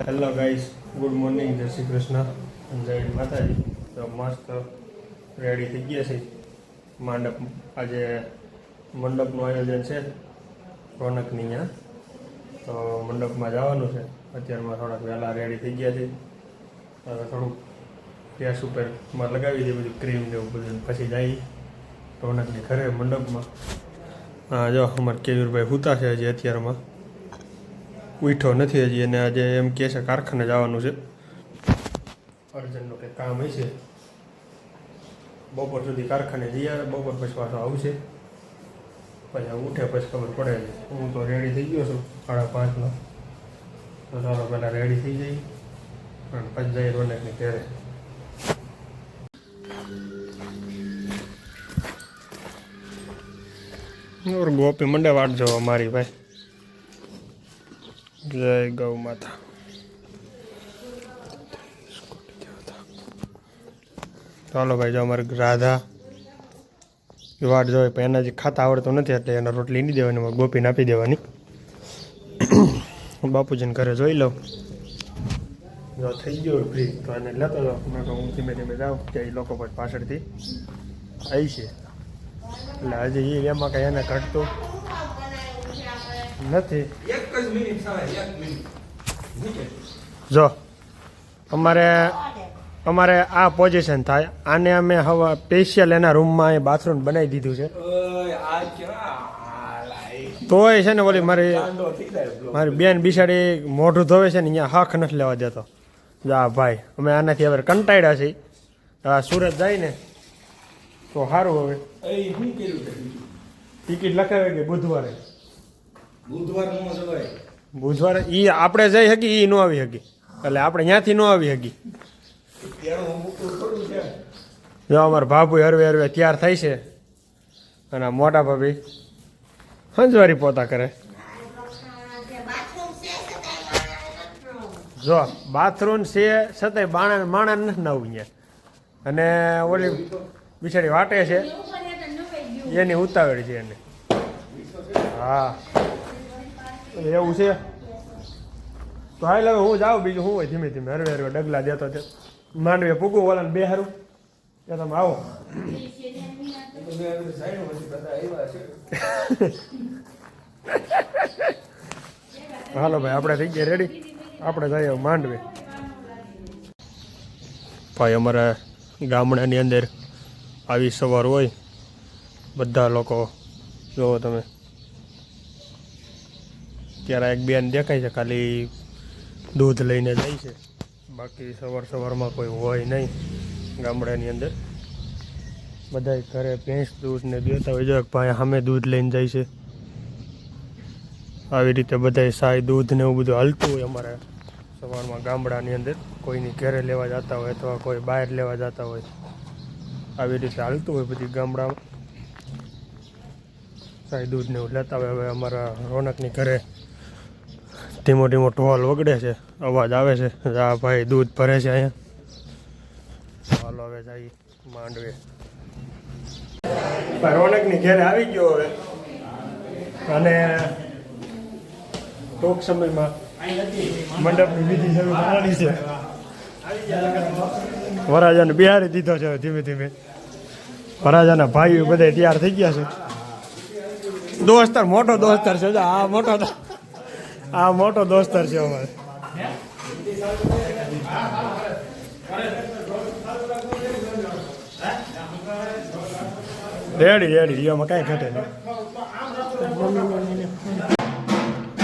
Hello guys, good morning, જય શ્રી કૃષ્ણ, જય માતાજી. તો મસ્ત રેડી થઈ ગયા છે માંડપ. આજે મંડપનું આયોજન છે રોનકની અહીંયા, તો મંડપમાં જવાનું છે. અત્યારમાં થોડાક વહેલા રેડી થઈ ગયા છે. હવે થોડુંક ગેસ ઉપરમાં લગાવી દઈએ બધું ક્રીમ ને એવું બધું, પછી જઈએ રોનકની ઘરે મંડપમાં. હા જો અમારે કેયુરભાઈ સૂતા છે હજી અત્યારમાં, ઉઠ્યો નથી હજી. અને આજે એમ કહે છે કારખાને જવાનું છે, અર્જન્ટનું કંઈક કામ હશે. બપોર સુધી કારખાને જઈ આવે, બપોર પછી પાછો આવશે. પછી ઉઠે પછી ખબર પડે છે. હું તો રેડી થઈ ગયો છું 5:30નો. તો ચાલો પહેલાં રેડી થઈ જઈએ અને પછી જઈએ રોનકની ઘરે. ગોપી મંડે વાટ જોવા મારી ભાઈ. જય ગૌ માતા. ચાલો ભાઈ, જો અમારે રાધા વાટ જોવે, પણ એના જે ખાતા આવડતું નથી એટલે એના રોટલી નહીં દેવાની, ગોપીને આપી દેવાની. બાપુજીને ઘરે જોઈ લઉં, જો થઈ ગયો ફ્રી તો એને લેતો જાઓ. મેં કહું હું ધીમે ધીમે જાઉં, ત્યાં એ લોકો પછી પાછળથી આવી છે. એટલે હજી એમાં કંઈ એને ઘટતું નથી. જો અમારે આ પોઝિશન થાય. આને અમે હવે સ્પેશિયલ એના રૂમમાં બાથરૂમ બનાવી દીધું છે. તોય છે ને ઓલી મારી બેન બિસાડી મોઢું ધોવે છે ને અહીંયા હક નથી લેવા દેતો. જા ભાઈ, અમે આનાથી હવે કંટાળ્યા છીએ. સુરત જાય ને તો સારું. હવે ટિકિટ લખાવે કે બુધવારે ઈ આપણે જઈ શકી, ઈ ન આવી શકી, એટલે આપણે ત્યાંથી ન આવી શકી. જો અમારા ભાભુ હરવે હરવે તૈયાર થાય છે, અને મોટા ભાભી હંજવારી પોતા કરે. જો બાથરૂમ છે છતાંય માણા નથી નવું અહીંયા. અને ઓલી બિચારી વાટે છે એની ઉતાવળ છે એને. હા એવું છે. તો હાલ હવે હું જાઉં, બીજું શું હોય. ધીમે ધીમે હરવે હરવે ડગલા દેતો તે માંડવે પૂગું ઓલાને બે હારું એ તમે આવો. હાલો ભાઈ, આપણે થઈ ગયા રેડી, આપણે જઈએ માંડવે. ભાઈ અમારા ગામડાની અંદર આવી સવાર હોય, બધા લોકો જોવો તમે. ત્યારે એક બેન દેખાય છે, ખાલી દૂધ લઈને જાય છે. બાકી સવારમાં કોઈ હોય નહીં ગામડાની અંદર. બધા ઘરે ભેંસ દૂધ ને દેતા હોય. જો ભાઈ સામે દૂધ લઈને જાય છે. આવી રીતે બધા સાય દૂધ ને એવું બધું હાલતું હોય અમારા સવારમાં ગામડાની અંદર. કોઈની ઘરે લેવા જતા હોય અથવા કોઈ બહાર લેવા જતા હોય, આવી રીતે હાલતું હોય બધી ગામડામાં. સાય દૂધ ને એવું લેતા હોય. હવે અમારા રોનકની ઘરે ધીમો ધીમો ટોલ વગડે છે, અવાજ આવે છે. આ ભાઈ દૂધ ભરે છે અહીંયા. હાલો હવે જઈએ માંડવે. રોનકની ઘરે આવી ગયો હવે, અને ટૂંક સમયમાં મંડપની વિધિ શરૂ થવાની છે. વરાજાને બિહારી દીધો છે ધીમે ધીમે. વરાજાના ભાઈઓ બધા તૈયાર થઈ ગયા છે. દોસ્તાર, મોટો દોસ્તાર છે. આ મોટો દોસ્તાર છે અમારે. રેડી એમાં કાંઈ ઘટે નહીં.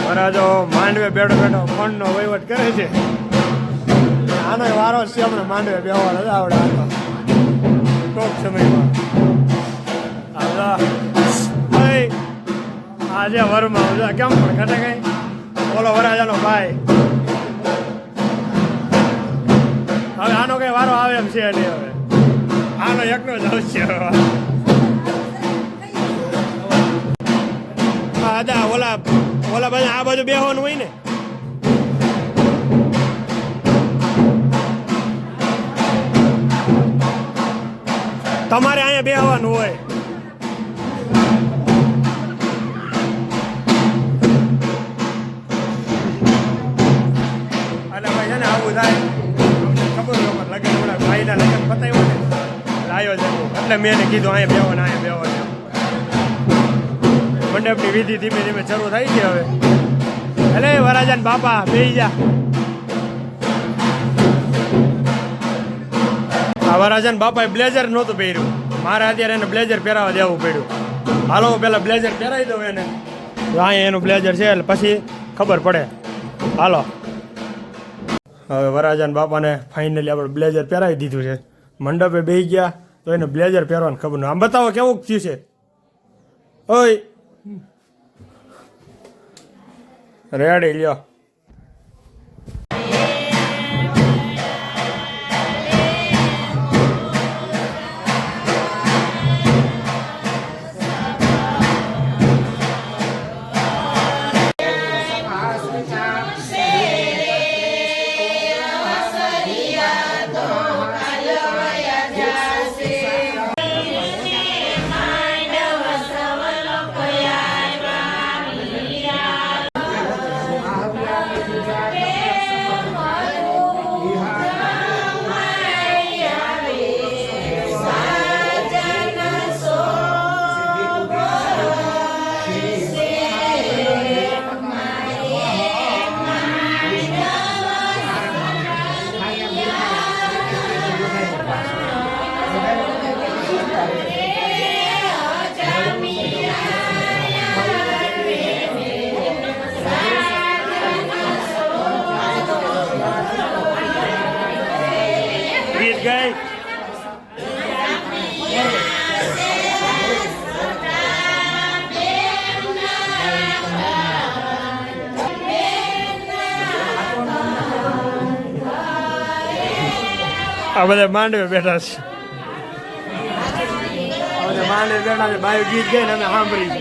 વરાજો માંડવે બેઠો બેઠો ફોનનો વહીવટ કરે છે. આનો વારો છે હમણાં માંડવે બેહવાનો આવડે આનો ટૂંક સમયમાં. આજે વરમાં કેમ પણ ઘટે કઈ. બોલો વરાજાનો ભાઈ. હવે આનો કઈ વારો આવે એમ છે નહીં. હવે આનો એકનો જ આવશે. હા ઓલા બધા આ બાજુ બેહવાનું હોય ને. તમારે અહીંયા બેહવાનું હોય. એટલે ને આવું થાય ખબર હોય લગ્ન ઓલા ભાઈના લગ્ન પતાવ્યો ને આયોજન એટલે મેં એને કીધું અહીંયા બેહો ને અહીંયા બેહો. મંડપની વિધિ ધીમે ધીમે શરૂ થઈ છે હવે. એટલે વરાજાન બાપા બેહી જા. આ વરાજાન બાપાએ બ્લેઝર નહોતું પહેર્યું, મારે અત્યારે એને બ્લેઝર પહેરાવા દેવું પડ્યું. હાલો પેલા બ્લેઝર પહેરાવી દઉં એને, અહીંયા એનું બ્લેઝર છે એટલે પછી ખબર પડે. હાલો હવે વરાજાન બાપાને ફાઇનલી આપણે બ્લેઝર પહેરાવી દીધું છે. મંડપે બેસી ગયા તો એને બ્લેઝર પહેરવાનું ખબર નહીં. આમ બતાવો કેવું થયું છે. ઓય રેડી લ્યો. ગઈ આ બધા માંડવે બેઠા છે. માંડવે બેઠા છે. બાયું ગીત ગઈ ને અમે સાંભળી છે.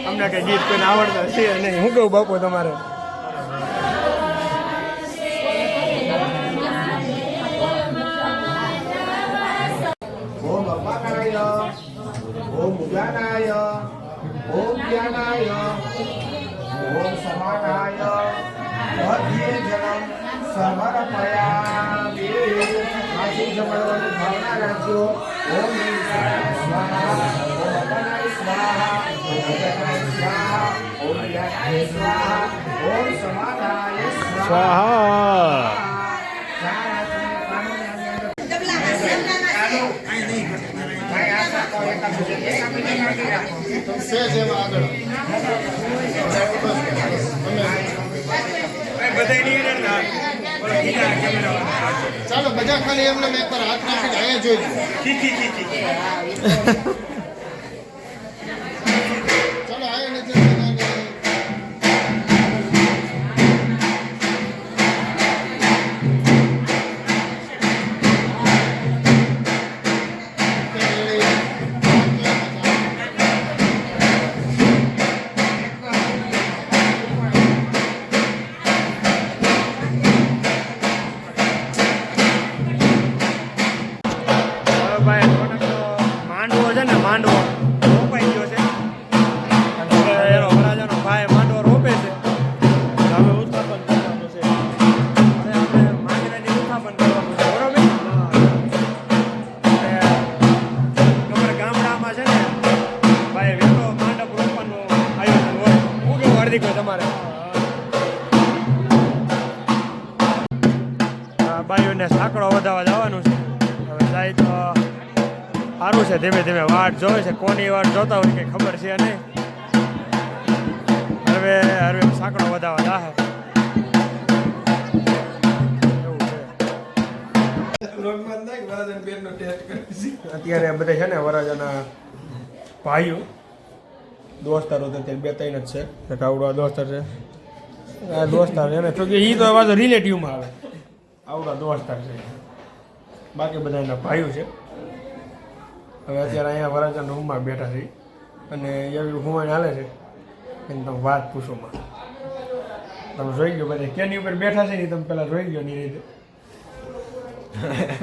અમને કઈ ગીત કોઈને આવડતા છે નહીં. હું કહું બાપુ તમારે ओम ज्ञानाय ओम ज्ञानाय ओम समानाय मध्य जन्म समर्पयामि. आशी जमणવાની ભાવના રાખજો. ઓમ સ્વાહા ઓમ અપનાય સ્વાહા ઓમ અપનાય સ્વાહા ઓમ જ્ઞાનાય સ્વાહા ઓમ સમાનાય સ્વાહા. ચાલો બધા ખાલી એમને મેં પર હાથ નાખીને અહીંયા જોઈ ચાલો અહીંયા નથી માંડવો છે ને, માંડવો રોપાઈ ગયો છે. એનો વરાજાનો ભાઈ માંડવો રોપે છે. હવે ઉત્થાપન કરવાનું છે. હવે આપણે માંડવાની ઉત્થાપન કરવાનું છે. બરોબર. અમારા ગામડામાં છે ને ભાઈ વેલો માંડપ રોપવાનું આયોજન હોય. હું કેવું હાર્દિક હોય તમારે? બાયુને સાંકળો વધારવા જવાનું છે. હવે જાય તો સારું છે. ધીમે ધીમે વાટ જોવે છે. કોની વાટ જોતા હોય કંઈ ખબર છે નહીં. હવે સાંકળો વધારવા જાહે એવું છે. અત્યારે બધા છે ને વરાજાના ભાઈઓ દોસ્તારો તો અત્યારે 2-3 જ છે. એક આવડો દોસ્તાર છે. આ દોસ્તાર છે ને તો કે એ તો પાછો રિલેટિવમાં આવે. આવડા દોસ્તાર છે. બાકી બધા એના ભાઈઓ છે. હવે અત્યારે અહીંયા વરાજાના રૂમમાં બેઠા છે અને એવી હુમાણ હાલે છે એને તમે વાત પૂછોમાં. તમે જોઈ ગયો બધા કેની ઉપર બેઠા છે ને તમે પહેલાં જોઈ ગયો ની રીતે.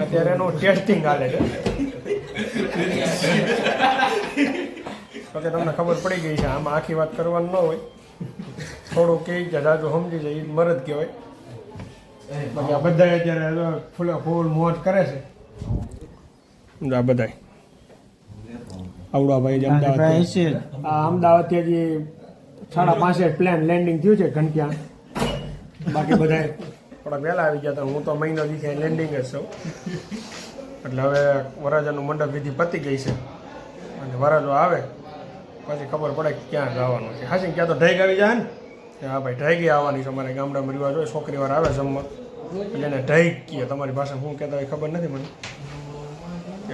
અત્યારે એનું ટેસ્ટિંગ હાલે છે. તો તમને ખબર પડી ગઈ છે આમાં આખી વાત કરવાની ન હોય. થોડું કહે કે જાજુ સમજી જાય એ મરદ કહેવાય. બાકી આ બધા અત્યારે ફૂલે ફૂલ મોજ કરે છે. આ બધા આવડા ભાઈ અમદાવાદ આ અમદાવાદથી હજી 5:30 પ્લેન લેન્ડિંગ થયું છે ઘંટિયા. બાકી બધા થોડા વહેલા આવી ગયા હતા. હું તો મહિનો દીથી લેન્ડિંગ જ છું. એટલે હવે વરાજાનું મંડપ વિધિ પતી ગઈ છે અને વરાજો આવે પછી ખબર પડે કે ક્યાં જવાનું છે. હાસી ક્યાં તો ઢાઈક આવી જાય ને કે હા ભાઈ ઢાઈકી આવવાની છે. અમારે ગામડામાં રિવાજ હોય છોકરીવાર આવે જમવા એટલે એને ઢાઈક કહે. તમારી પાસે શું કહેતા હોય ખબર નથી મને.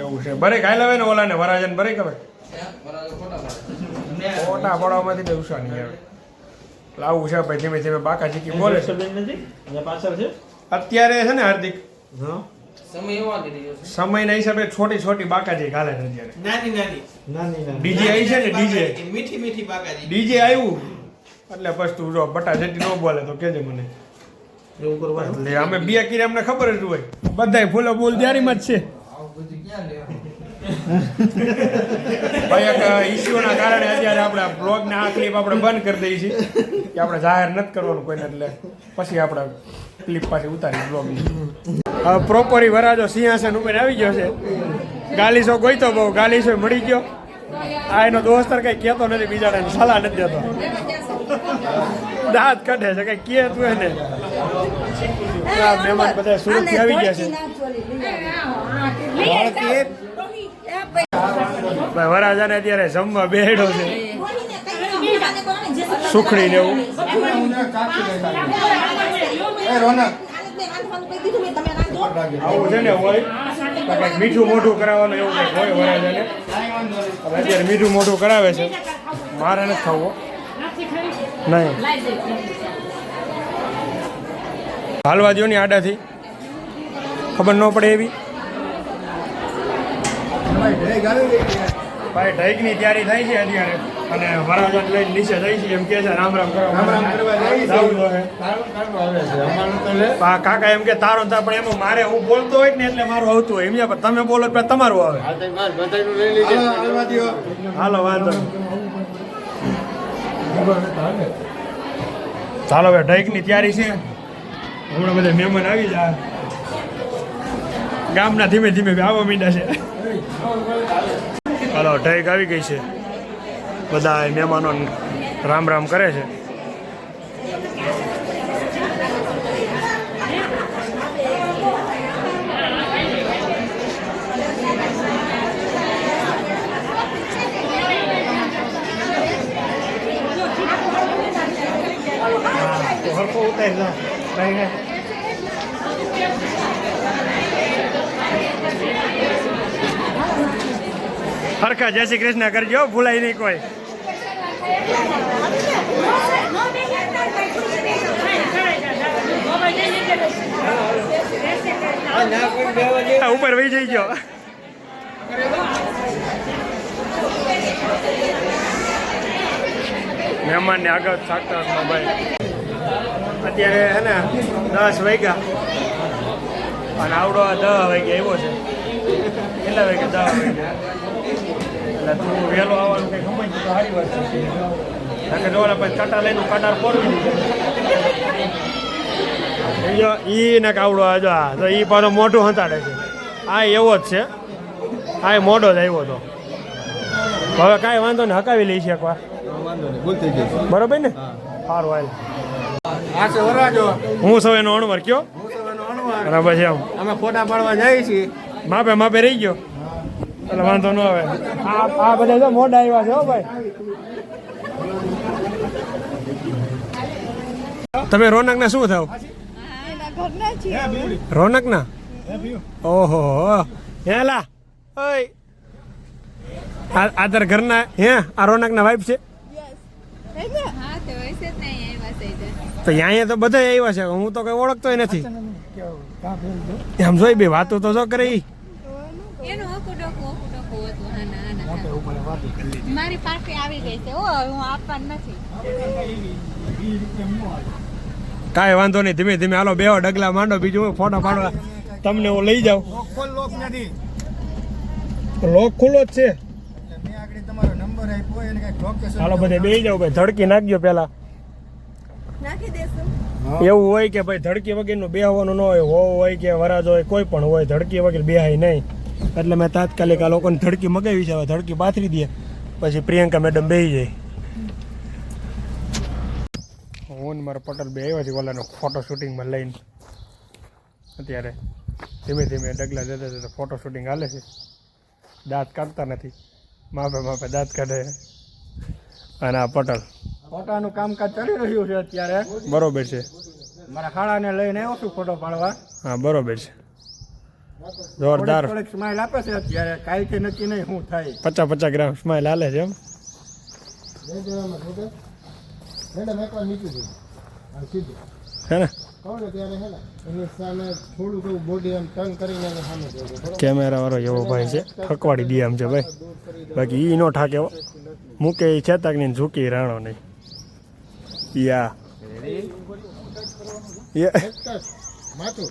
એવું છે. બરે કાંઈ લાવે ને ઓલાને વરાજાને બરે ખબર ફોટા પડવામાંથી તો ઉષા નહીં આવે. લાવું છે ભાઈ ધીમે ધીમે બાકા ચીકી બોલે છે. અત્યારે છે ને હાર્દિક સમયના હિસાબે છોટી છોટી બાકાજી ગાલે છે અત્યારે. ડીજે આવી છે ને ડીજે આવ્યું એટલે પછી તું જો બટા જેટી ન બોલે તો કેજે મને. એટલે અમે બે કીરે અમને ખબર જ હોય બધાય ફૂલો બોલ તૈયારીમાં જ છે. ભાઈ એક ઇસ્યુના કારણે અત્યારે આપણે બ્લોગને આ ક્લિપ આપણે બંધ કરી દઈએ છીએ કે આપણે જાહેર નથી કરવાનું કોઈને. એટલે પછી આપણે ક્લિપ પાછી ઉતારી બ્લોગની. હવે પ્રોપરી વરાજો સિંહાસન ઉપર આવી ગયો છે. ગાલીસો ગોઈતો બહુ ગાલીસો મળી ગયો. આ એનો દોસ્તર કઈ કહેતો નથી બીજાને સલાહ નથી દેતો. દાંત કાઢે છે કઈ કે તું એને. મહેમાન બધા સુરતથી આવી ગયા છે. વરાજાને અત્યારે જમવા બેડો છે સુખડી ને એવું. આવું છે ને હોય કંઈક મીઠું મોઢું કરાવવાનું એવું કંઈક હોય વરાજાને. અત્યારે મીઠું મોઢું કરાવે છે. મારે નથી ખાવું નહીં. હાલવા દો ની આડાથી ખબર ન પડે એવી. ભાઈ ઢાઈકની તૈયારી થાય છે અત્યારે અને વરાજાને લઈને નીચે જાય છે. એમ કે છે રામ રામ કરવા કાકા એમ કે તારો તા પણ એમાં મારે હું બોલતો હોય ને એટલે મારું આવતું હોય. એમ તમે બોલો એટલે તમારું આવે. હાલો વાંધો ચાલો હવે ઢાઈકની તૈયારી છે. હમણાં બધા મહેમાન આવી જાય. ગામના ધીમે ધીમે આવવા માંડ્યા છે. હાલો ઢાઈક આવી ગઈ છે. બધા મહેમાનો રામ રામ કરે છે. હરખા જય શ્રી કૃષ્ણ કરજો ભૂલાય નહીં કોઈ. ઉપર વહી જઈ ગયો. મહેમાન ને આગળ સાકતા ભાઈ અત્યારે હે ને 10 વાગ્યા અને આવડો 10 વાગે આવ્યો છે. કેટલા વાગે 10 વાગ્યા એટલે તું વહેલો આવવાનું કંઈ સમજ તો સારી વાત છે. કારણ કે જોવાના પછી કાંટા લઈને કાંટાર ફોરવી દીધો ઈ ને કાવડો જો તો ઈ પાછો મોઢું હંતાડે છે. આ એવો જ છે. આ મોઢો જ આવ્યો હતો. હવે કાંઈ વાંધો ને હકાવી લઈ છે એકવાર. બરોબર ને સારું હાલ. હું સૌ એનો અણવર કયો અને પછી એમ અમે ફોટા પાડવા જઈએ છીએ. માપે માપે રહી ગયો એટલે વાંધો ન આવે. આ બધા તો મોઢા આવ્યા છે હો ભાઈ. તમે રોનક ના શું થાવ? રોનક ના ઓહો હેલા ઓય આ તાર ઘરના હે આ રોનક ના વાઈફ છે. તો અહીંયા તો બધા આવ્યા છે. હું તો કઈ ઓળખતો નથી. એમ જોઈ બે વાતો તો જો કરે ઈ. મારી પાસે આવી ગઈ છે. હું આપવાનું નથી. કાંઈ વાંધો નહીં. ધીમે ધીમે હાલો બેહો ડગલા માંડો. બીજું ફોટો પાડવા તમને હું લઈ જાઉં. લોક ખુલ્લો જ છે. હાલો બધે બેસી જાવ ભાઈ. ધડકી નાખજો પેલા. નાખી દેશું. એવું હોય કે ભાઈ ધડકી વગરનું બેહવાનું ન હોય, હોય કે વરાજો હોય, કોઈ પણ હોય, ધડકી વગર બેહાય નહીં. એટલે મેં તાત્કાલિક આ લોકોને ધડકી મગાવી છે. હવે ધડકી પાથરી દે પછી પ્રિયંકા મેડમ બેસી જાય. હું ને મારા પટેલ બે આવ્યા છે ઓલાનો ફોટો શૂટિંગમાં લઈને. અત્યારે ધીમે ધીમે ડગલા જતા જતા ફોટો શૂટિંગ હાલે છે. દાંત કાઢતા નથી, માપે દાંત કાઢે. અને આ પટેલ ફોટાનું કામકાજ ચાલી રહ્યું છે અત્યારે. બરોબર છે. મારા ખાડાને લઈને આવ્યો છું ફોટો પાડવા. હા બરોબર છે. જોરદાર. થોડીક સ્માઈલ આપે છે અત્યારે, કાંઈ કે નક્કી નહીં શું થાય. 50 ગ્રામ સ્માઈલ હાલે છે એમ. મેડમ એકવાર નીચે જઈ આ સીધું હે ને કહો ને ત્યારે હે ને એની સામે થોડું થોડું બોડી આમ ટર્ન કરીને એની સામે જોજો બરોબર. કેમેરા વાળો એવો ભાઈ છે, ખકવાડી દે આમ છે ભાઈ. બાકી ઈ નો ઠાકે હો. મૂકે ઈ ચેતાકની ઝૂકી રાણો નહીં. યા ચોક્કસ માથું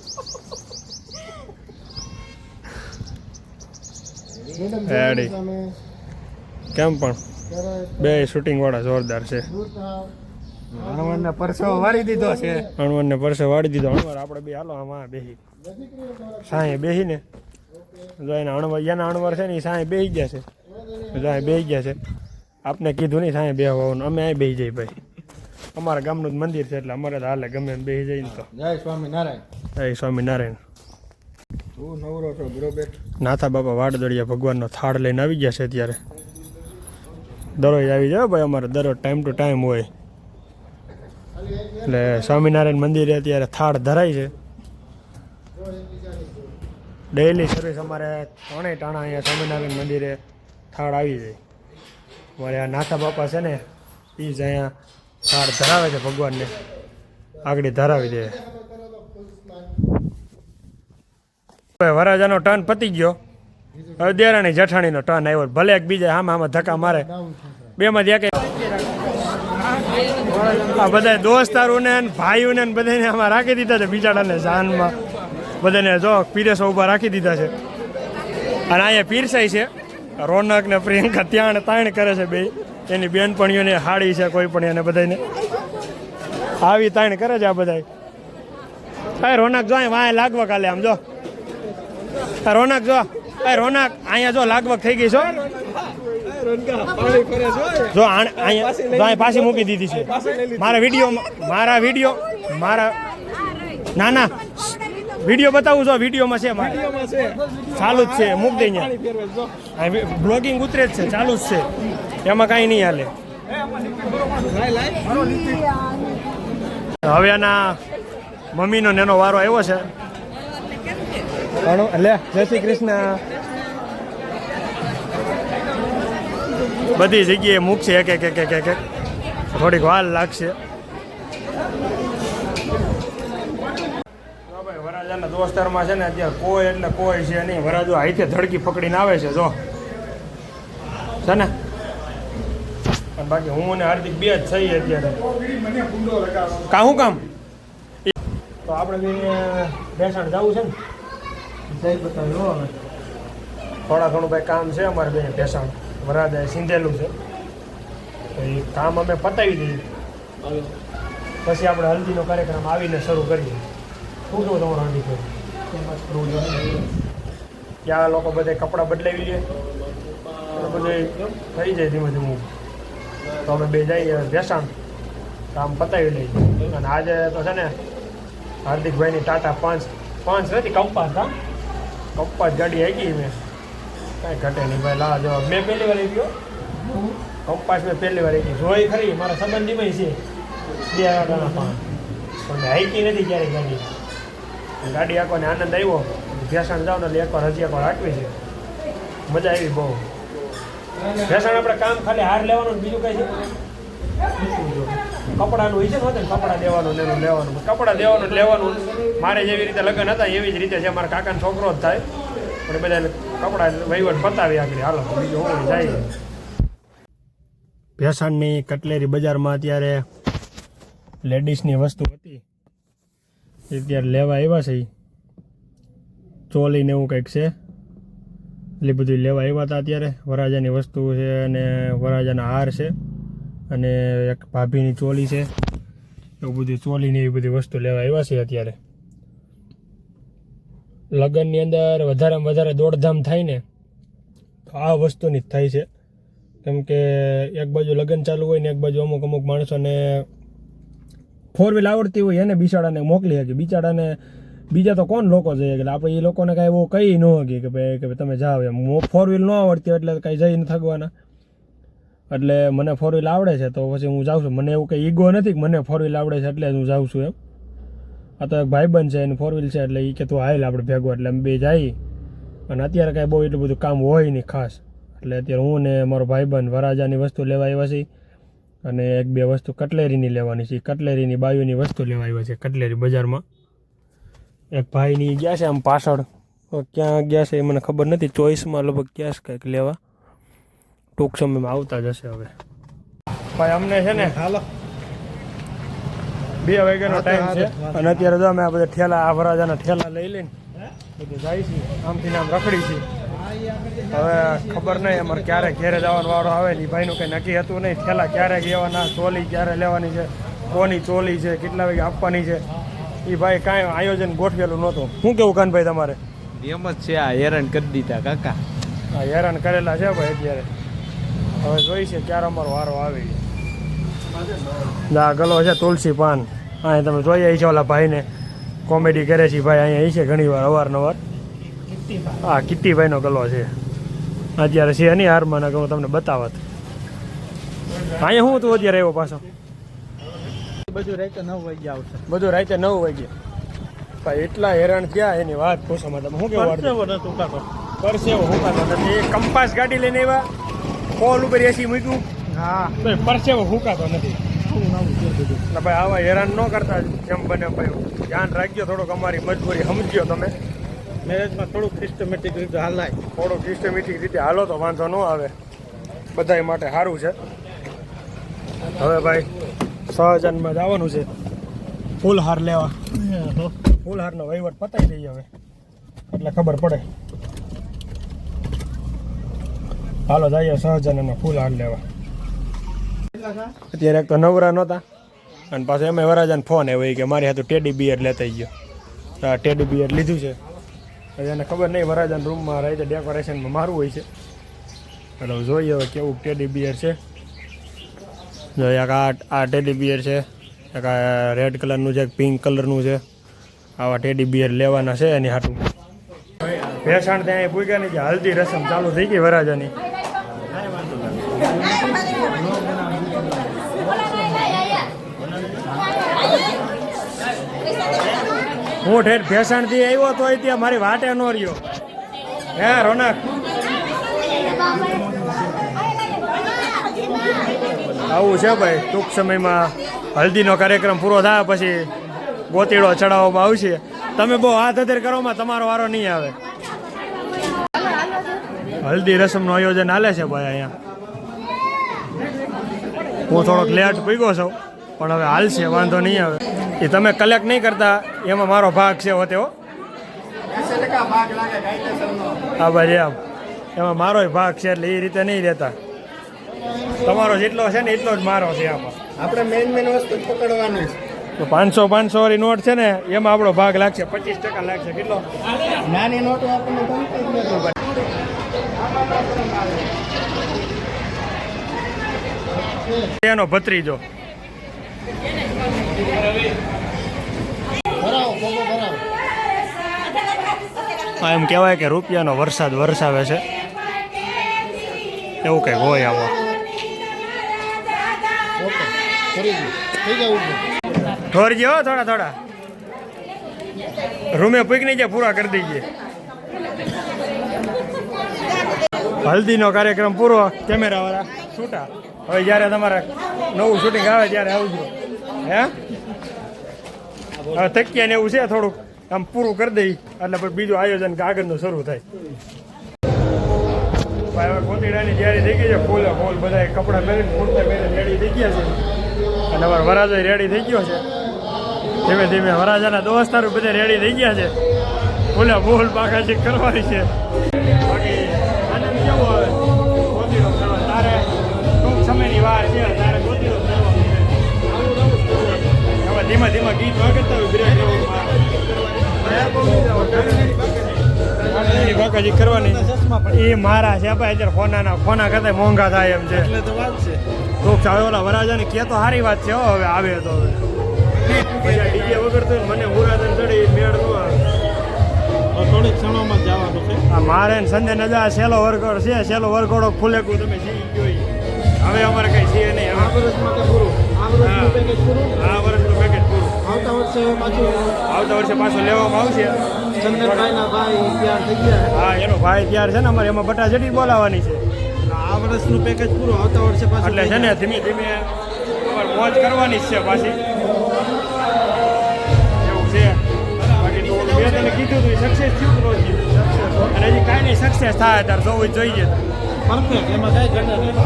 મેડમ રેડી. સામે કેમ પણ ત્યારે બે શૂટિંગ વાળા જોરદાર છે. દૂર થાવ હનુમાનને પરસેવો વાળી દીધો છે. અણવરને પરસે વાળી દીધો. અણવર આપણે બે હાલો આમાં બેસી સાંયે બેસી ને જો એના અણવર એના અણવર છે ને એ સાંયે બેસી ગયા છે. જો અહીં બેસી ગયા છે. આપને કીધું નહીં સાંયે બેસવાનું, અમે અહીં બેસી જઈએ ભાઈ. અમારા ગામનું જ મંદિર છે એટલે અમારે તો હાલે ગમે એમ બેસી જઈને તો. જય સ્વામિનારાયણ. જય સ્વામિનારાયણ. તું નવરો છો બરોબર. નાથા બાપા વાડદળિયા ભગવાનનો થાળ લઈને આવી ગયા છે અત્યારે. દરરોજ આવી જાય ભાઈ, અમારે દરરોજ ટાઈમ ટુ ટાઈમ હોય. એટલે સ્વામિનારાયણ મંદિરે અત્યારે થાળ ધરાય છે. ડેઈલી સર્વિસ અમારે 3 ટાણા અહીંયા સ્વામિનારાયણ મંદિરે થાળ આવી જાય. અમારે આ નાથા બાપા છે ને એ જ અહીંયા થાળ ધરાવે છે ભગવાનને, આગળ ધરાવી દે. વરાજાનો ટર્ન પતી ગયો. હવે દેરાણી જેઠાણીનો ટર્ન આવ્યો. ભલે એક બીજા આમાં ધક્કા મારે, બેમાંથી એક આ બધા દોસ્તારોને ભાઈઓને બધાને આમાં રાખી દીધા છે. બિચારાને જાનમાં બધાને જો પીરેસો ઊભા રાખી દીધા છે. અને અહીંયા પીરસાઈ છે. રોનક ને પ્રિયંકા ત્યાં તાણ કરે છે બે. એની બેનપણીઓને હાડી છે કોઈ પણ એને બધાને આવી તાણ કરે છે આ બધા. હા રોનક જો વાય લાગવક કાલે આમ જો. રોનક જો રોનક અહીંયા જો લાગવક થઈ ગઈ છો. જો અહીંયા પાછી મૂકી દીધી છે. મારા વિડીયો ના વિડીયો બતાવું છો. વિડીયોમાં છે ચાલુ જ છે. મૂક દઈ અહીંયા બ્લોગિંગ ઉતરે જ છે, ચાલુ જ છે. એમાં કાંઈ નહીં હાલે. હવે આના મમ્મીનો નેનો વારો આવ્યો છે. લે જય શ્રી કૃષ્ણ. બધી જગ્યાએ મૂકશે એક થોડીક વાર લાગશે. વરાજાના દોસ્તારમાં છે ને અત્યારે કોઈ એટલે કોઈ છે નહીં. વરાજો હાથે ધડકી પકડીને આવે છે જો છે ને. અને બાકી હું ને હાર્દિક બે જ થઈ અત્યારે. કાહું કામ તો આપણે બેસાણ જવું છે ને. જઈ બતાવ્યો હવે થોડા ઘણું ભાઈ કામ છે અમારે બે બેસાણ. વરાજાએ સીંધેલું છે તો એ કામ અમે પતાવી દઈએ. પછી આપણે હલ્દીનો કાર્યક્રમ આવીને શરૂ કરીએ. શું કહું તમારું હલ્દી કરવું ત્યાં લોકો બધા કપડાં બદલાવી લે બધું થઈ જાય ધીમે ધીમે. તો અમે બે જઈએ બેસાણ કામ પતાવી લઈએ. અને આજે તો છે ને હાર્દિકભાઈની ટાટા પાંચ નથી કંપાસ. હા કંપાસ ગાડી આવી મેં કાંઈ ઘટે નહીં ભાઈ. લા જો મેં પહેલી વાર ગયો કંપાસ. મેં પહેલી વાર ગઈ જોઈ ખરી. મારા સંબંધીમાં છે 2 ટાણા પણ હાઈકી નથી ક્યારેય ગાડી. ગાડી આખોને આનંદ આવ્યો. ભેસાણ જાવ ને એટલે એકવાર હાંકવી છે. મજા આવી બહુ. ભેસાણ આપણે કામ ખાલી હાર લેવાનું બીજું કઈ છે. કપડાનું હોય છે ને કપડાં દેવાનું ને એનું લેવાનું. કપડાં દેવાનું લેવાનું. મારે જેવી રીતે લગ્ન હતા એવી જ રીતે છે. મારા કાકાનો છોકરો જ થાય પણ બધા કપડાં વહીવટ પતાવી આગળ હાલો બીજું હું જાય. ભેસાણની કટલેરી બજારમાં અત્યારે લેડીઝની વસ્તુ હતી અત્યારે લેવા આવ્યા છે. ચોલી ને એવું કંઈક છે એટલે બધું લેવા આવ્યા હતા. અત્યારે વરાજાની વસ્તુ છે અને વરાજાના હાર છે અને એક ભાભીની ચોલી છે. એવું બધી ચોલી ને એવી બધી વસ્તુ લેવા આવ્યા છે અત્યારે. લગ્નની અંદર વધારેમાં વધારે દોડધામ થાય ને તો આ વસ્તુની જ થાય છે. કેમ કે એક બાજુ લગ્ન ચાલુ હોય ને એક બાજુ અમુક માણસોને 4 વ્હીલ આવડતી હોય એને બિચારાને મોકલી શકે. બિચારાને બીજા તો કોણ લોકો જઈએ એટલે આપણે એ લોકોને કાંઈ એવું કહી ન શકીએ કે ભાઈ તમે જાઓ એમ. 4 વ્હીલ ન આવડતી હોય એટલે કાંઈ જઈને થગવાના. એટલે મને 4 વ્હીલ આવડે છે તો પછી હું જાઉં છું. મને એવું કંઈ ઈગો નથી કે મને 4 વ્હીલ આવડે છે એટલે હું જાઉં છું એમ. આ તો એક ભાઈબંધ છે એની 4 વ્હીલ છે એટલે એ કે તું હાલ આપણે ભેગો એટલે અમે બે જઈએ. અને અત્યારે કાંઈ બહુ એટલું બધું કામ હોય નહીં ખાસ. એટલે અત્યારે હું ને મારો ભાઈબંધ વરાજાની વસ્તુ લેવા આવ્યા છીએ અને 1-2 વસ્તુ કટલેરીની લેવાની છે. કટલેરીની બાયુની વસ્તુ લેવા આવ્યા છે કટલેરી બજારમાં. એક ભાઈની ગયા છે આમ પાછળ, ક્યાં ગયા છે એ મને ખબર નથી. ચોઈસમાં લગભગ ગયા છે કંઈક લેવા. ટૂંક સમયમાં આવતા જશે હવે. ભાઈ અમને છે ને 2 વાગ્યાનો ટાઈમ છે અને અત્યારે જો અમે આ બધા ઠેલા આ વરાજાના ઠેલા લઈ લઈને બધું જાય છે આમથી આમ રખડી છે. હવે ખબર નહીં અમારે ક્યારે ઘેરે જવાનો વારો આવે ને એ ભાઈનું કંઈ નક્કી હતું નહીં. ઠેલા ક્યારે લેવાના, ચોલી ક્યારે લેવાની છે, કોની ચોલી છે, કેટલા વાગે આપવાની છે એ ભાઈ કાંઈ આયોજન ગોઠવેલું નહોતું. શું કેવું કાનભાઈ તમારે? એમ જ છે, આ હેરાન કરી દીધા કાકા. હા હેરાન કરેલા છે ભાઈ અત્યારે. હવે જોઈ છે ક્યારે અમારો વારો આવે. આ ગલો છે તુલસી પાન. અહીં તમે જોઈએ છે ઓલા ભાઈને કોમેડી કરે છે ભાઈ અહીંયા છે ઘણી વાર અવારનવાર. હા કિટ્ટીભાઈનો ગલો છે અત્યારે છે નહીં હારમાં ના હું તમને બતાવત. અહીંયા હું તું અત્યારે આવ્યો પાછો? બધું રાતે 9 વાગ્યા આવશે. બધું રાતે 9 વાગે. ભાઈ એટલા હેરાન થયા એની વાત પૂછોમાં તમે. શું કેવું પરસેવો હુકાતો નથી. એ કંપાસ ગાડી લઈને આવ્યા, પોલ ઉપર એસી મૂક્યું. હા તો પરસેવો હુકાતો નથી. ના ભાઈ આવા હેરાન ન કરતા જેમ બને ભાઈ ધ્યાન રાખજો થોડુંક. અમારી મજબૂરી સમજ્યો તમે. મેરેજમાં થોડુંક સિસ્ટમેટિક રીતે હાલાય. થોડુંક સિસ્ટમેટિક રીતે હાલો તો વાંધો ન આવે. બધાય માટે સારું છે. હવે ભાઈ સહજાનમાં જવાનું છે ફૂલહાર લેવા. ફૂલહારનો વહીવટ પતાવી દઈએ હવે એટલે ખબર પડે. હાલો જઈએ સહજાનના ફૂલહાર લેવા. અત્યારે એક તો નવરા નહોતા અને પાછું એમાં વરાજાને ફોન આવ્યો કે મારી હાથું ટેડી બિયર લેતા ગયો. આ ટેડી બિયર લીધું છે. એને ખબર નહીં વરાજાના રૂમમાં રહી ડેકોરેશનમાં મારું હોય છે એટલે જોઈએ હવે કેવું ટેડી બિયર છે. જો એક આ ટેડી બિયર છે, એક આ રેડ કલરનું છે, એક પિંક કલરનું છે. આવા ટેડી બિયર લેવાના છે એની હાટું. ભેસાણ ત્યાં પૂગ્યા નહીં કે હલ્દી રસમ ચાલુ થઈ ગઈ વરાજાની. હું ઠેર ભેસાણથી આવ્યો તો ત્યાં મારી વાટે ન રહ્યો. હે રોનક આવું છે ભાઈ. ટૂંક સમયમાં હલ્દીનો કાર્યક્રમ પૂરો થાય પછી ગોતીડો ચડાવવામાં આવશે. તમે બહુ હાથ અધેર કરવામાં તમારો વારો નહીં આવે. હલ્દી રસમનું આયોજન હાલે છે ભાઈ અહીંયા. હું થોડોક લેટ પીગો છું પણ હવે હાલશે વાંધો નહીં આવે. એ તમે કલેક્ટ નહીં કરતા એમાં મારો ભાગ છે હોતે હો. હા ભાઈ એમ એમાં મારો ભાગ છે એટલે એ રીતે નહીં રહેતા. તમારો જેટલો છે ને એટલો જ મારો છે આમાં. આપણે મેન વસ્તુ પકડવાનું છે. તો 500 વાળી નોટ છે ને એમાં આપણો ભાગ લાગશે 25% લાગશે. કેટલો? નાની નોટો આપણને ગમતી જ નથી. એનો ભત્રીજો એમ કહેવાય કે રૂપિયાનો વરસાદ વરસાવે છે એવું કંઈક હોય આમાં. ઠોરજે હો થોડા થોડા. રૂમે પૂકની જાય પૂરા કરી દઈએ. હલ્દીનો કાર્યક્રમ પૂરો. કેમેરાવાળા છૂટા. હવે જ્યારે તમારે નવું શૂટિંગ આવે ત્યારે આવજો. હે હવે થક્યા ને એવું છે થોડુંક આમ પૂરું કરી દઈ એટલે પછી બીજું આયોજન આગળનું શરૂ થાય. ભાઈ હવે કોતીડાની તૈયારી થઈ ગઈ છે. ફૂલે ફૂલ બધા કપડાં પહેરીને કુર્તા પહેરીને રેડી થઈ ગયા છે અને અમારો વરાજો રેડી થઈ ગયો છે. ધીમે ધીમે વરાજાના દોસ્તારો બધા રેડી થઈ ગયા છે. ફૂલે ફૂલ બાકાજી કરવાની છે. બાકી આનંદ કેવો આવે કોતીડો કરવા તારે ટૂંક સમયની વાર છે તારે કોતીડો કરવાનો છે. ધીમા ધીમા ગીત વાગતા હોય બ્રેક બાકાજી કરવાની એ મારા છે ભાઈ અત્યારે ફોના કરતા મોંઘા થાય એમ છે એટલે તો વાત છે. કોક ચાવે ઓલા વરાજાને કે તો સારી વાત છે હો હવે આવે તો ડીજે વગર તો મને ઉરાદન ચડી મેળ નો આવે. થોડીક ક્ષણોમાં જ જવાનું છે. આ મારે ને સંજય નજા સેલો વર્કર છે સેલો વર્કરો ફૂલેકું તમે સી જોઈ હવે અમારે કઈ છે નહીં આ વર્ષમાં તો પૂરું. આ વર્ષનું પેકેજ પૂરું. આ વર્ષનું પેકેજ પૂરું આવતા વર્ષે પાછું આવતા વર્ષે પાછું લેવામાં આવશે ચંદનભાઈના ભાઈ તૈયાર થઈ ગયા. હા એનો ભાઈ ત્યાર છે ને અમારે એમાં બટા જેટી બોલાવવાની છે આ વર્ષનું પેકેજ પૂરું. આવતા વર્ષે પાછું એટલે છે ને ધીમે ધીમે અમારે મોજ કરવાની જ છે પાછી એવું છે બાકી તો મેં તને કીધું હતું સક્સેસ થયું તો અને હજી કાંઈ નહીં સક્સેસ થાય ત્યારે જોવું જ જોઈએ પરફેક્ટ. એમાં કાંઈ ઘટે નહીં.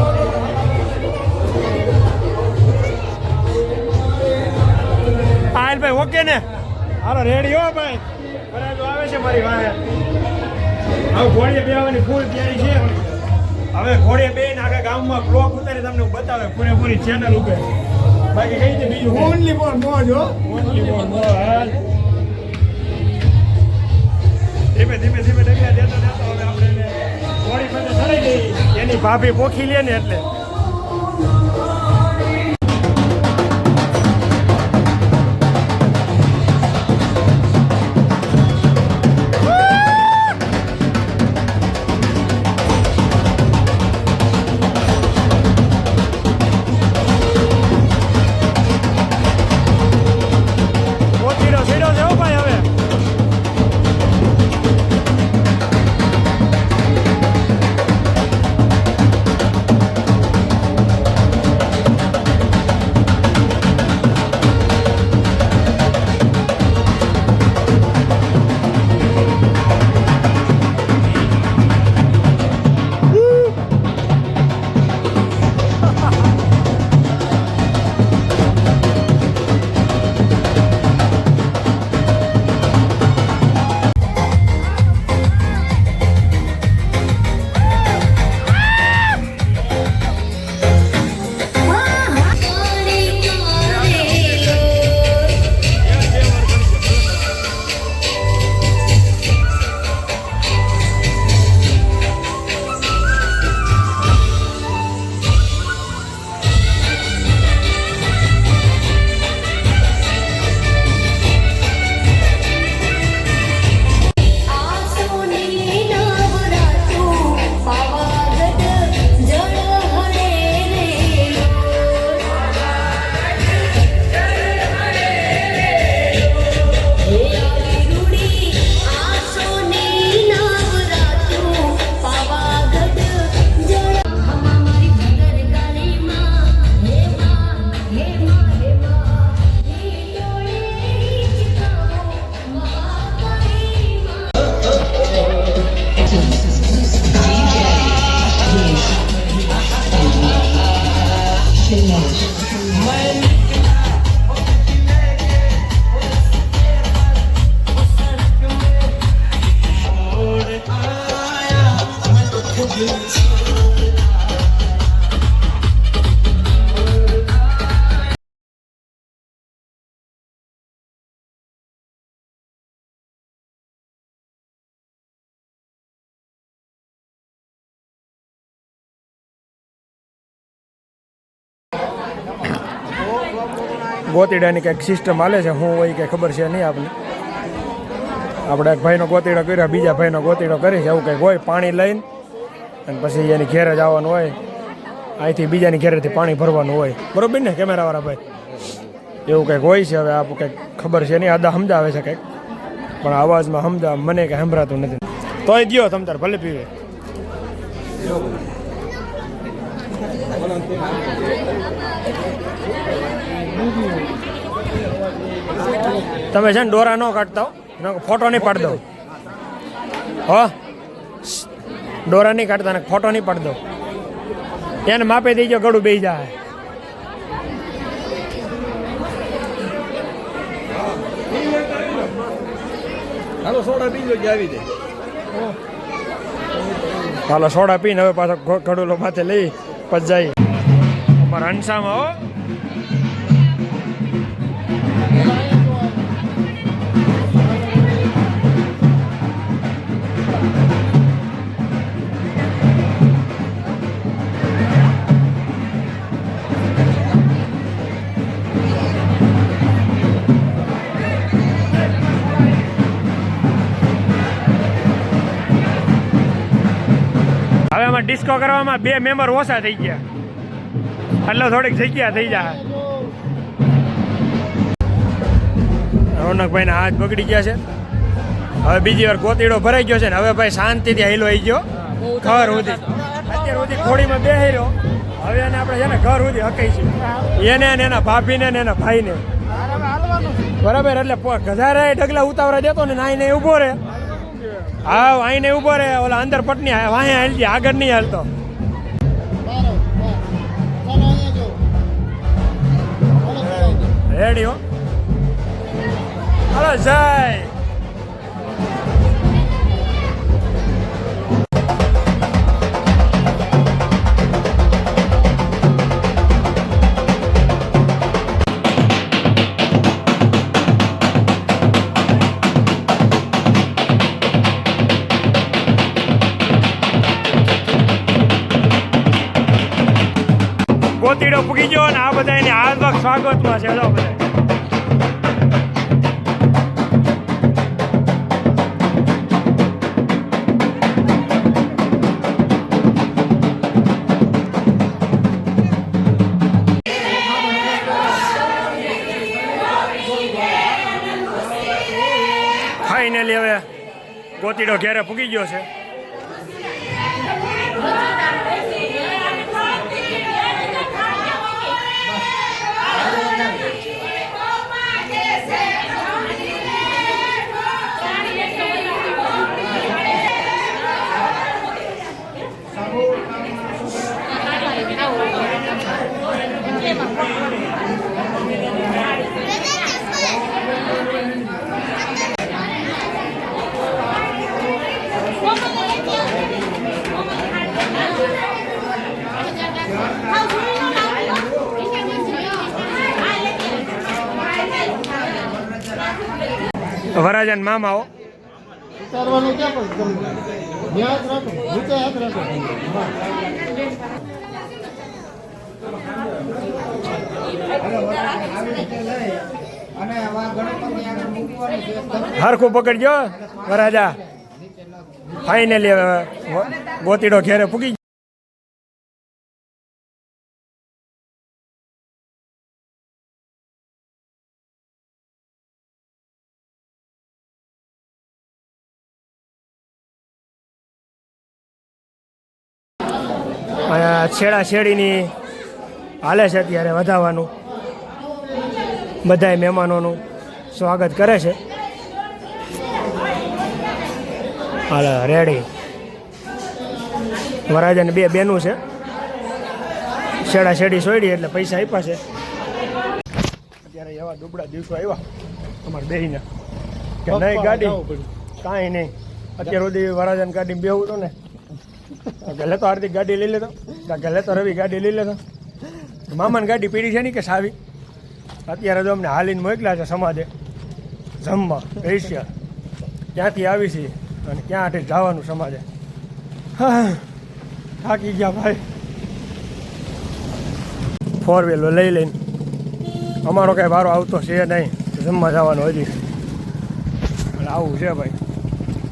હાલ ભાઈ ઓકે ને હાલો રેડી હો ભાઈ બરાબર આવે છે મારી વાહે હવે ઘોડીએ બેવાની ફૂલ તૈયારી છે હવે ઘોડીએ બે આખા ગામમાં બ્લોક ઉતારી તમને બતાવે પૂરેપૂરી ચેનલ ઉપર બાકી કઈ છે બીજું ઓનલી ફોર મોજ હો ઓનલી ફોર મોજ ધીમે ધીમે ધીમે ડગલા દેતો દેતો હવે આપણે ઘોડી પાસે ચડી ગઈ એની ભાભી પોખી લે ને એટલે ગોતીડાની કંઈક સિસ્ટમ હાલે છે શું હોય કંઈ ખબર છે નહીં આપણે આપણે એક ભાઈનો ગોતીડો કર્યો બીજા ભાઈનો ગોતીડો કરી છે એવું કંઈક હોય પાણી લઈને અને પછી એની ઘેર જ આવવાનું હોય અહીંથી બીજાની ઘેરેથી પાણી ભરવાનું હોય બરોબર ને કેમેરાવાળા ભાઈ એવું કંઈક હોય છે હવે આ કંઈક ખબર છે નહીં આદા સમજાવે છે કંઈક પણ અવાજમાં મને કંઈ સંભળાતું નથી તોય ગયો તમ તાર ભલે પીવે તમે છે ને દોરા ન કાઢતા હો ફોટો નહીં પાડી દો હો દોરા નહીં કાઢતા ને ફોટો નહીં પાડી દો એને માપે દઈ ગળું બેસી જાય હાલો સોડા પીજો જ આવી દે. હાલો સોડા પીને હવે પાછો ગળુલો માથે લઈ પછી જાય અમારા હંસામાં હો આમાં ડિસ્કો કરવામાં 2 મેમ્બર ઓછા થઈ ગયા એટલે થોડીક જગ્યા થઈ જાય. રોનકભાઈના હાથ બગડી ગયા છે. હવે બીજી વાર ગોતીડો ભરાઈ ગયો છે ને હવે ભાઈ શાંતિથી હેલો આવી ગયો ઘર સુધી. અત્યાર સુધી ખોડીમાં બેસી રહ્યો. હવે એને આપણે છે ને ઘર સુધી હકાઈ છે એને ને એના ભાભીને ને એના ભાઈને બરાબર. એટલે ગધારે ઢગલા ઉતાવરા દેતો ને આઈને ઊભો રહે. હા આઈને ઊભો રહે. ઓલા અંદર પટની વાહે હાલતી આગળ નહીં હાલતો. રેડી હો. હાલો જય. ગોતીડો પૂગી ગયો ને આ બધા એની હાર્દિક સ્વાગતમાં છે. જો બધા ફાઇનલી હવે ગોતીડો ઘેરે પૂગી ગયો છે. વરાજન મામાઓ ઉતારવાનું ક્યાં પણ તમે હાથ રાખો નીચે હાથ રાખો. હરખું પકડજો વરાજા. ફાઇનલી હવે ગોતીડો ઘેરે પૂગી. છેડા છેડીની હાલે છે અત્યારે વધાવવાનું. બધાય મહેમાનોનું સ્વાગત કરે છે. હાલ રેડી. વરાજાને 2 બેનું છે. છેડા છેડી સોયડી એટલે પૈસા આપ્યા છે. અત્યારે એવા દુબળા દિવસો આવ્યા અમારે બેહીને કે નહીં ગાડી કાંઈ નહીં. અત્યાર સુધી વરાજાને ગાડી બેવું તો ને ગલે તો હાર્દિક ગાડી લઈ લેતો ગલે તો રવિ ગાડી લઈ લેતો. મામાની ગાડી પીડી છે નહીં કે સાવી. અત્યારે તો અમને હાલીને મોકલ્યા છે સમાજે જમવા એશિયા. ક્યાંથી આવી છે અને ક્યાં આઠે જવાનું સમાજે. હા થાકી ગયા ભાઈ. 4 વ્હીલર લઈ લઈને અમારો કાંઈ વારો આવતો છે નહીં. જમવા જવાનું હજી એટલે આવું છે ભાઈ.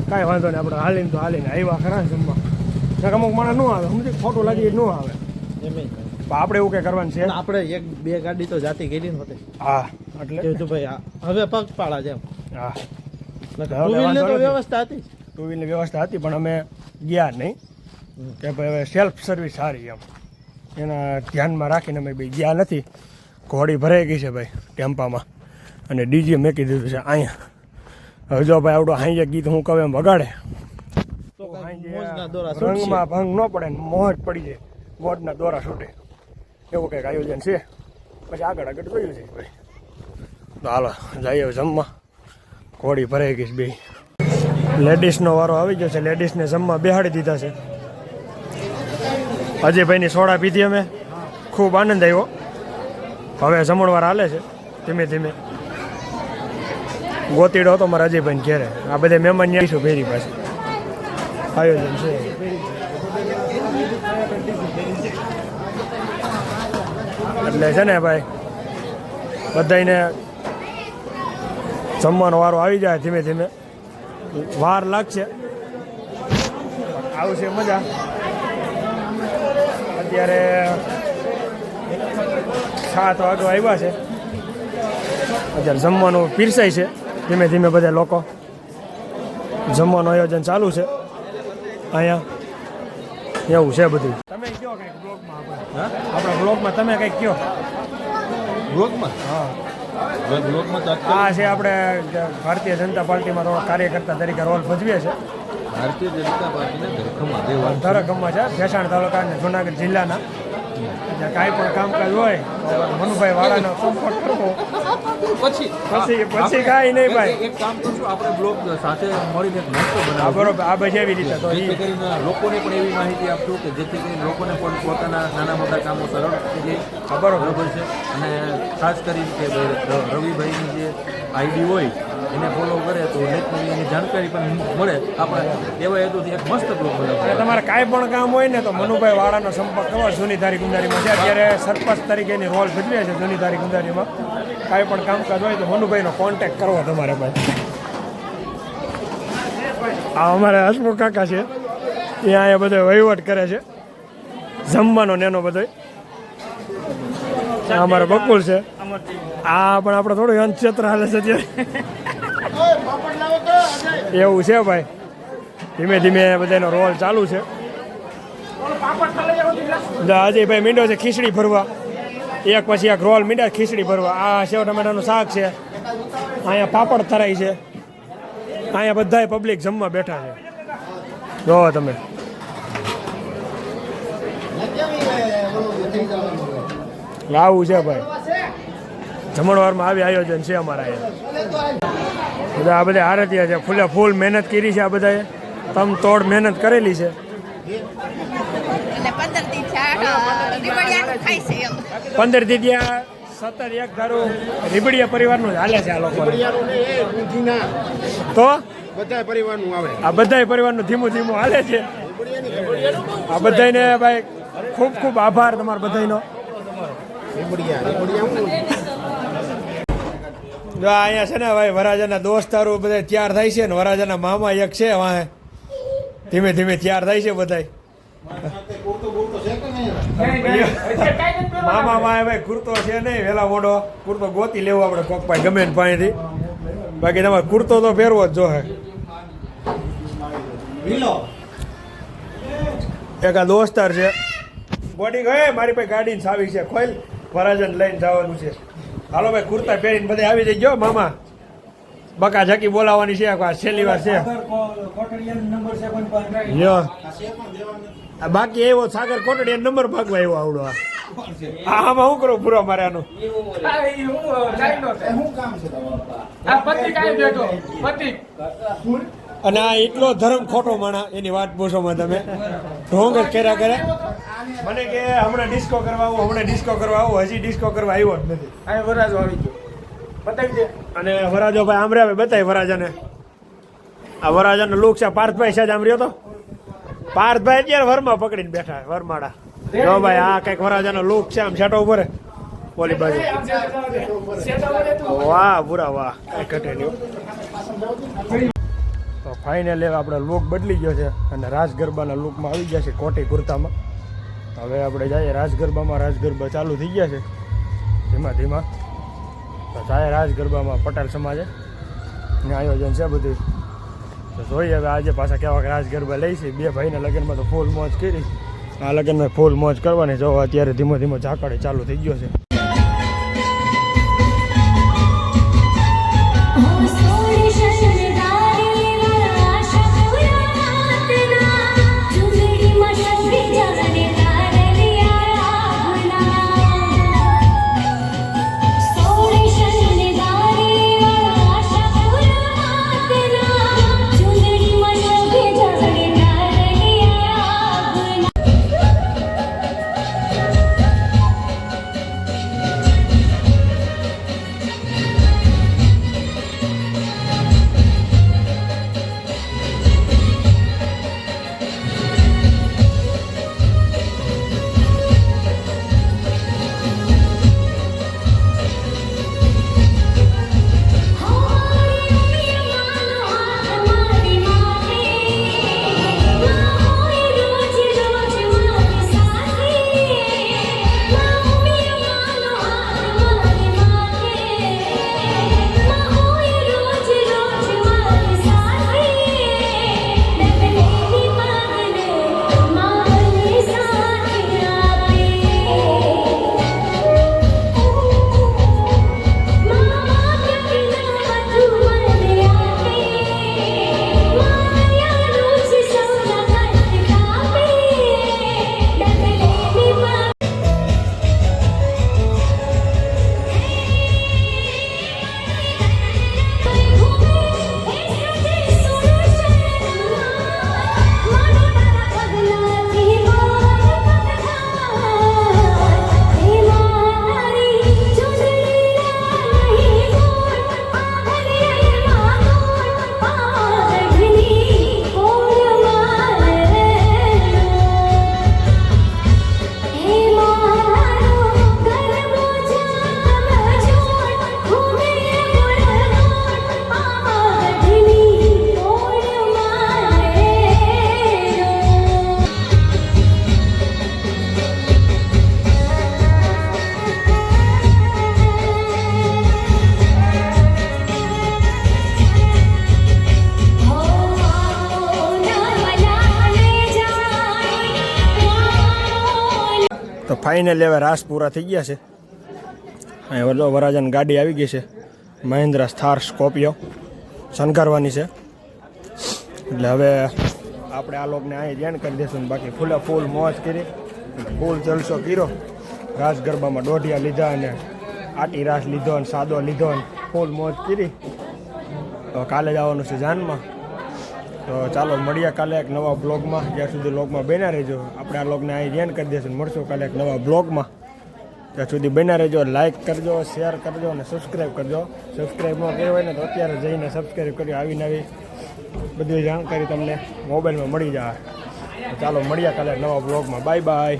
કાંઈ વાંધો નહીં. આપણે હાલીને તો હાલીને આવ્યા ખરા જમવા. અમુક માણસ ન આવે અમુક ખોટું લાગી ન આવે. આપણે એવું કઈ કરવાનું છે. આપણે 1-2 ગાડી તો જાતી ગયેલી નહોતી. હા એટલે તો ભાઈ હવે પગપાળા જેમ. હા ટુ વ્હીલની તો વ્યવસ્થા હતી. ટુ વ્હીલની વ્યવસ્થા હતી પણ અમે ગયા નહીં કે ભાઈ હવે સેલ્ફ સર્વિસ સારી એમ એના ધ્યાનમાં રાખીને અમે ભાઈ ગયા નથી. ઘોડી ભરાઈ ગઈ છે ભાઈ ટેમ્પામાં અને ડીજે મેકી દીધું છે અહીંયા. હવે જો ભાઈ આવડું હાઈ ગીત હું કહું એમ વગાડે રંગમાં ભંગ ન પડે ને મોજ પડી જાય. મોજના દોરા છૂટે એવું કંઈક આયોજન છે. પછી આગળ જોયું છે ભાઈ. તો હાલો જઈએ જમવા. ઘોડી ભરાઈ ગઈ છે બે. લેડીઝનો વારો આવી ગયો છે. લેડીઝને જમવા બેહાડી દીધા છે. અજયભાઈની સોડા પીધી અમે. ખૂબ આનંદ આવ્યો. હવે જમણવાર હાલે છે ધીમે ધીમે. ગોતીડો હતો મારા અજયભાઈને ઘેરે. આ બધા મહેમાન આવીશું ફેરી પાસે આયોજન છે. એટલે છે ને ભાઈ બધાને જમવાનો વારો આવી જાય ધીમે ધીમે. વાર લાગશે આવશે મજા. અત્યારે 7 વાગે આવ્યા છે. અત્યારે જમવાનું પીરસાય છે. ધીમે ધીમે બધા લોકો જમવાનું આયોજન ચાલુ છે અહીંયા. એવું છે બધું. તમે કયો કંઈક બ્લોગમાં આપણા બ્લોગમાં તમે કંઈક કયો. બ્લોગમાં હા બ્લોગમાં તો આ છે આપણે ભારતીય જનતા પાર્ટીમાં થોડા કાર્યકર્તા તરીકે રોલ ભજવીએ છે. ભારતીય જનતા પાર્ટીને ધરખમમાં દેવા ધરખમમાં છે ભેસાણ તાલુકા અને જુનાગઢ જિલ્લાના. કાંઈ પણ કામકાજ હોય તો મનુભાઈ વાળાનો સંપર્ક કરવો. પછી પછી કાંઈ નહીં ભાઈ. એક કામ કરશું આપણે બ્લોગ સાથે મળીને એક નાસ્તો હા બનાવશું. બરોબર. આ બધી એવી રીતે તો જેથી કરીને લોકોને પણ એવી માહિતી આપશું કે જેથી કરીને લોકોને પણ પોતાના નાના મોટા કામો સરળ થઈ જાય. બરોબર છે. અને ખાસ કરીને કે રવિભાઈની જે આઈડી હોય એને ફોલો કરે તો નેટની એની જાણકારી પણ મળે. આપણે એવા હેતુથી એક મસ્ત બ્લોગ અને બનાવશું. તમારે કાંઈ પણ કામ હોય ને તો મનુભાઈ વાળાનો સંપર્ક કરો. જૂની ધારી ગુંદારીમાં છે અત્યારે સરપંચ તરીકેની રોલ ભજવે છે જૂની ધારી ગુંદારીમાં. કાંઈ પણ કામકાજ હોય તો મનુભાઈનો કોન્ટેક્ટ કરવો તમારે ભાઈ. આ અમારા હસમુખ કાકા છે એ અહીંયા બધો વહીવટ કરે છે જમવાનો ને એનો બધો. આ અમારા બકુલ છે. આ પણ આપણે થોડું અંતક્ષેત્ર હાલે છે અત્યારે. એવું છે ભાઈ. ધીમે ધીમે બધાનો રોલ ચાલુ છે. અજયભાઈ મીંડો છે ખીચડી ભરવા. એક પછી એક રોલ મીંડા ખીચડી ભરવા. આ સેવ ટમેટાનું શાક છે. અહીંયા પાપડ થરાય છે. અહીંયા બધાય પબ્લિક જમવા બેઠા છે. જોવો તમે. આવું છે ભાઈ. જમણવારમાં આવી આયોજન છે અમારા અહીંયા. બધા આ બધા આરતીયા છે. ફૂલે ફૂલ મહેનત કરી છે આ બધાએ. તમ તોડ મહેનત કરેલી છે. એટલે 15 દી રીબડિયાનું ખાય છે એમ. 15 દી ત્યાં સતત એક ધારું રીબડિયા પરિવારનું જ હાલે છે આ લોકો. તો બધા પરિવારનું આવે. આ બધાય પરિવારનું ધીમું ધીમું હાલે છે. આ બધાને ભાઈ ખૂબ ખૂબ આભાર તમારો બધાનો. જો અહીંયા છે ને ભાઈ વરાજાના દોસ્તારો બધા તૈયાર થાય છે ને વરાજાના મામા એક છે વાહે ધીમે ધીમે તૈયાર થાય છે બધાય. મામા માં ભાઈ કુર્તો છે નહીં વેલા મોડો કુર્તો ગોતી લેવો આપણે કોક ભાઈ ગમે ને પાણીથી. બાકી તમારે કુર્તો તો પહેરવો જ જોહે. એક આ દોસ્તાર છે બોડી ગયે મારી પાસે ગાડીની ચાવી છે ખોલ વરાજન લઈને જવાનું છે. હાલો ભાઈ કુર્તા પહેરીને બધા આવી જઈ ગયો મામા. બકા ઝકી બોલાવવાની છે છેલ્લી વાર છે. લ્યો બાકી એવો સાગર કોટડીયા નંબર ભાગવા એવો આવડો. આમાં શું કરું પૂરો મારે આનું. અને આ એટલો ધર્મ ખોટો માણા એની વાત પૂછોમાં તમે ઢોંગ જ કર્યા કરે. મને કે હમણાં ડિસ્કો કરવા આવું હમણાં ડિસ્કો કરવા આવું હજી ડિસ્કો કરવા આવ્યો જ નથી. આ વરાજો આવી ગયો બતાવી દે. અને વરાજો ભાઈ આમરે આવે બતાવી વરાજાને. આ વરાજાનો લુક છે પાર્થભાઈ છે જ આમ રહ્યો તો. પાર્થભાઈ અત્યારે વરમાં પકડીને બેઠા વરમાળા. જો ભાઈ આ કઈક વરાજાનો લુક છે આમ છેટો ઉપર ઓલી બાજુ. વાહ પૂરા વાહ કઈ ઘટે નહીં. તો ફાઇનલી આપણે લુક બદલી ગયો છે અને રાસ ગરબાના લુકમાં આવી ગયા છે કોટી કુર્તામાં. હવે આપણે જઈએ રાસ ગરબામાં. રાસ ગરબા ચાલુ થઈ ગયા છે ધીમા ધીમા. તો જાય રાસ ગરબામાં પટેલ સમાજે ને આયોજન છે બધું. તો જોઈએ હવે આજે પાછા કેવા રાસ ગરબા લઈ છે. બે ભાઈના લગ્નમાં તો ફૂલ મોજ કરી. આ લગ્નમાં ફૂલ મોજ કરવાની. જો અત્યારે ધીમો ધીમો ઝાકડે ચાલુ થઈ ગયો છે. ફાઇનલ હવે રાસ પૂરા થઈ ગયા છે. અહીં વડો વરાજાની ગાડી આવી ગઈ છે, મહિન્દ્રા થાર સ્કોર્પિયો શણગારવાની છે. એટલે હવે આપણે આ લોકોને અહીં જ એન્ડ કરી દઈશું. બાકી ફૂલે ફૂલ મોજ કરી, ફૂલ જલસો કર્યો. રાસ ગરબામાં દોઢિયા લીધા અને આટી રાસ લીધો અને સાદો લીધો અને ફૂલ મોજ કરી. તો કાલે જવાનું છે જાનમાં. તો ચાલો મળીએ કાલે એક નવા બ્લોગમાં. જ્યાં સુધી બ્લોગમાં બન્યા રહેજો. આપણે આ બ્લોગને અહીં એન્ડ કરી દઈશું. મળશું કાલે એક નવા બ્લોગમાં. ત્યાં સુધી બન્યા રહેજો. લાઇક કરજો, શેર કરજો અને સબસ્ક્રાઈબ કરજો. સબસ્ક્રાઈબ ન કર્યો હોય ને તો અત્યારે જઈને સબસ્ક્રાઈબ કર્યો. આવી નવી બધી જાણકારી તમને મોબાઈલમાં મળી જાય. ચાલો મળીએ કાલે નવા બ્લોગમાં. Bye bye.